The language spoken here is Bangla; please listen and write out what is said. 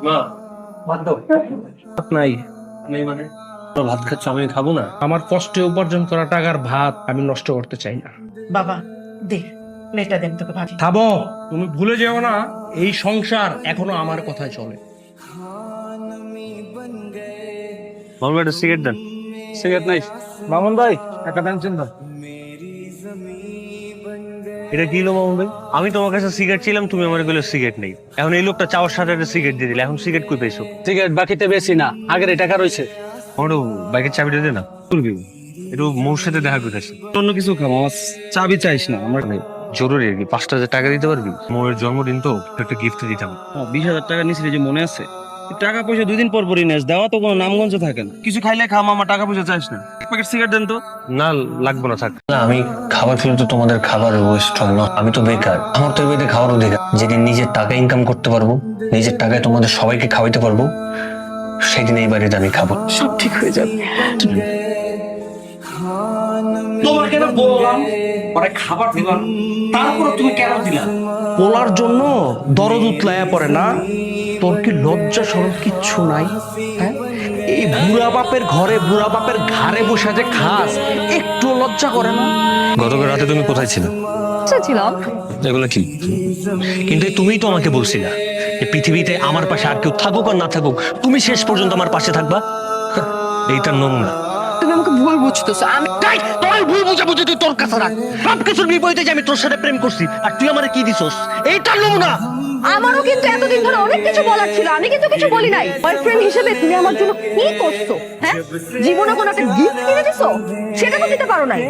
মা ভাত দাও। ভাত নাই। নেই মানে তোমরা ভাত খাচ্ছ, আমি খাবো না? আমার কষ্টে উপার্জন করা টাকার ভাত আমি নষ্ট করতে চাই না। বাবা দে প্লেটটা দেন তোকে ভাবি। থামো, তুমি ভুলে যেও না এই সংসার এখনো আমার কথায় চলে। মামুন একটা সিগারেট দেন। সিগারেট নাই। মামুন ভাই একটা পেনশন দাও। এটা কি হলো মামুন ভাই? আমি তোমার কাছে সিগারেট ছিলাম, তুমি আমার গুলো সিগারেট নেই। এখন এই লোকটা চাওয়ার সাথে একটা সিগারেট দিয়ে দিলে, এখন সিগারেট কই পাইছো? সিগারেট বাকিতে বেশি না, আগের টাকা রয়েছে। আমার বাইকের চাবিটা দে না। তুলবি একটু মোর সাথে দেখা করে আসি। অন্য কিছু খাবো, আমার চাবি চাইস না। আমার মানে জরুরি আর কি, 5,000 টাকা দিতে পারবি? মোরের জন্মদিন তো, একটা গিফট দিতাম। 20,000 টাকা নিয়েছিলি যে মনে আছে? টাকা পয়সা 2 দিন পর পরই নেস, দেওয়া তো কোনো নামগঞ্জ থাকে না। কিছু খাইলে খা মামা, টাকা পয়সা চাইস না। এক প্যাকেট সিগারেট দেন তো। না লাগবো না, থাক। না আমি খাবার খেলে তো তোমাদের খাবার ওয়েস্ট হবে না। আমি তো বেকার, আমার তো এবারে খাওয়ার অধিকার। যেদিন নিজের টাকা ইনকাম করতে পারবো, নিজের টাকায় তোমাদের সবাইকে খাওয়াইতে পারবো, সেদিন এই বাড়িতে আমি খাবো। সব ঠিক হয়ে যাবে। তোমাকে না বললাম পরে খাবার দিলাম, তারপর তুমি কেন দিলা? পোলার জন্য দরদ উতলায়া পড়ে না? তোর কি লজ্জা শরম কিচ্ছু নাই? হ্যাঁ, এই বুড়া বাপের ঘরে বুড়া বাপের ঘাড়ে বসে যে খাস, একটু লজ্জা করে না? গতকাল রাতে তুমি কোথায় ছিলে? ছিলাম। এগুলো কি? কিন্তু তুমিই তো আমাকে বলছিলা যে পৃথিবীতে আমার পাশে আর কেউ থাকুক আর না থাকুক, তুমি শেষ পর্যন্ত আমার পাশে থাকবা। এইটার নমুনা। তুমি আমাকে ভুল বুঝতেছো। আমি তোর ভুল বুঝাবুঝি তুই তোর কাছে রাখ। সব কিছুর বিপরীতে যে আমি তোর সাথে প্রেম করছি আর তুই আমারে কি দিছস, এইটা নমুনা। আমারও কিন্তু এতদিন ধরে অনেক কিছু বলার ছিল, আমি কিন্তু কিছু বলি নাই। বয়ফ্রেন্ড হিসেবে তুমি আমার জন্য কি করছো? হ্যাঁ, জীবনে কোনো একটা গিফট কিনে দিছো? সেটা তো দিতে পারো নাই।